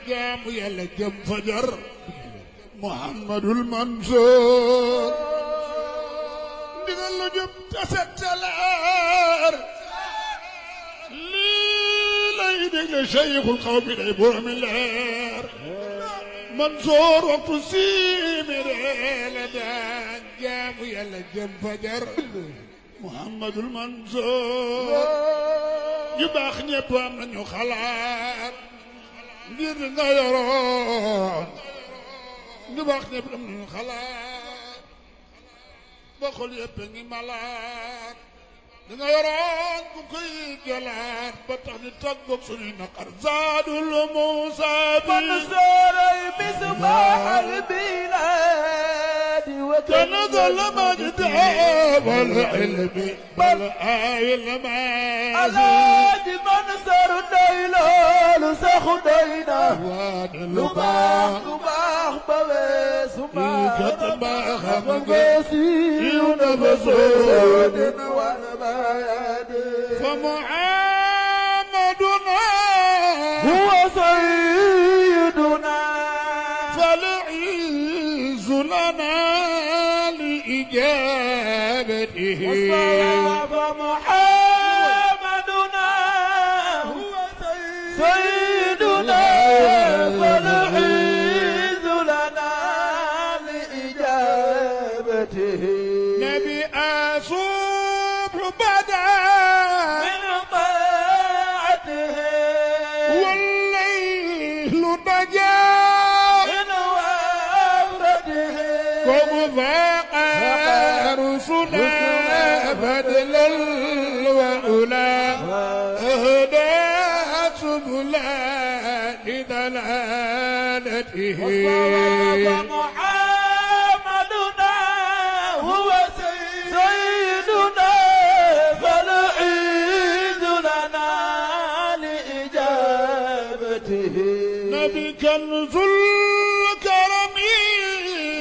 jaamu yàlla jëm fajar Muhammadul Mansour ndigal lu jëm tasetaleer lii lay dégle Cheikhul Xawmi day boromi leer Mansour waxtu siimire la daan jaamu yàlla jëm fajar Muhammadul Mansour ñu baax ñépp am nañu xalaat ngir nga yoroon ñu baax ñépp am nañu xalaat ba xol yépp ngi malaat di nga yoroon ku koy jëlaat ba tax di tàggoog suñuy naqar zaadul Muusa bi Mansour ay misbaaxal bilaadi wa tanazal majdi wal ilmi bal ayil maasi Alaaji Mansour doy loolu saxu doy na lu baax ba weesu baaxam siiw na fa soowadina wal bayaadi fa Muhammaduna huwa sayyiduna فالعز لنا لإجابته فمحمدنا هو سيدنا فالعز لنا لإجابته نبي أصبح بدا من طاعته والليل نجا ومفاق رسلا بدلا وأولى أهدى سبلا لدلالته محمدنا هو سيدنا فالعيد لنا لإجابته نبي كنز الكرم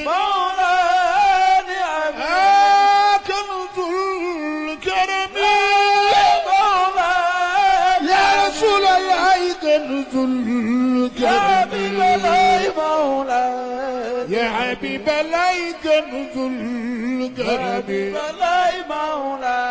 مولا كنز الكرم مولا يا رسول الله كنز يا الكرم حبيب الله مولا يا حبيب الله كنز الكرم الله مولا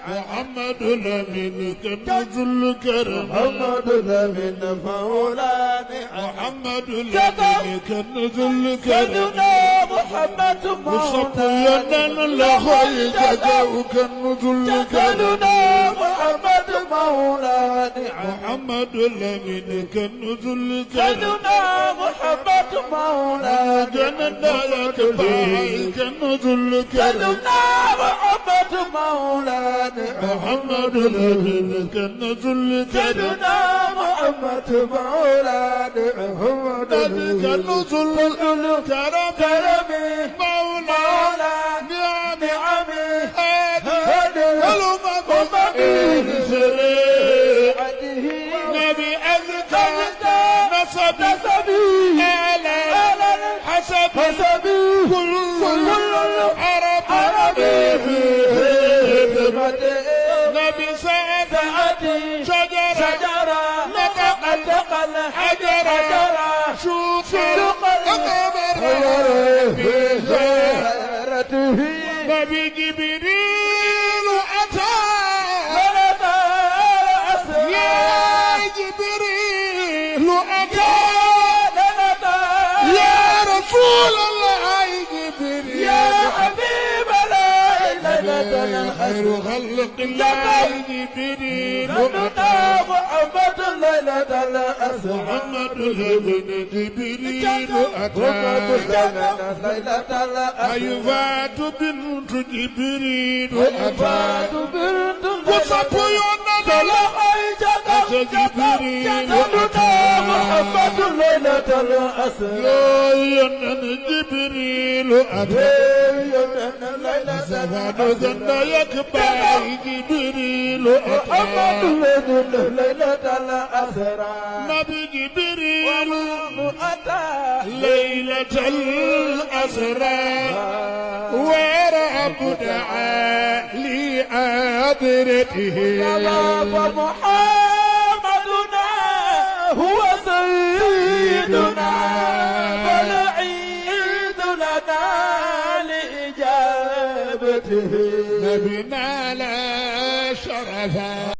محمد الأمين كنز الكرم محمد الأمين مولانا محمد الأمين كنز الكرم سيدنا محمد مصطفى مولانا يدن لخير جاو كنز الكرم سيدنا محمد مولانا محمد الأمين كنز الكرم سيدنا محمد مولانا جنة يكبر كنز الكرم سيدنا محمد مولانا محمد الأمين كنز الكرم سيدنا محمد مولانا محمد كنز الكرم كرمي مولانا نعمي هذا الأمم شريعته نبي أذكى نصبي على حسبي كل عربي نبي سعد شجرة نطق الحجر شوق القمر نبي جبريل أتى يا جبريل أتى يا رسول الله جبريل يا حبيب خير خلق الله جبريل أتى محمد ليلة الأسرى محمد الهدن جبريل أتى ليلة الأسرى أيفات بنت جبريل أيفات أتى بنت وصف جبريل محمد ليلة الأسرى ينن جبريل أتى زمان زند يكبر جبريل محمد أتى ليلة الأسرى نبي جبريل أتى ليلة الأسرى ورب دعا لآذرته فمحمدنا هو سيد صحابته نبينا لا شرفا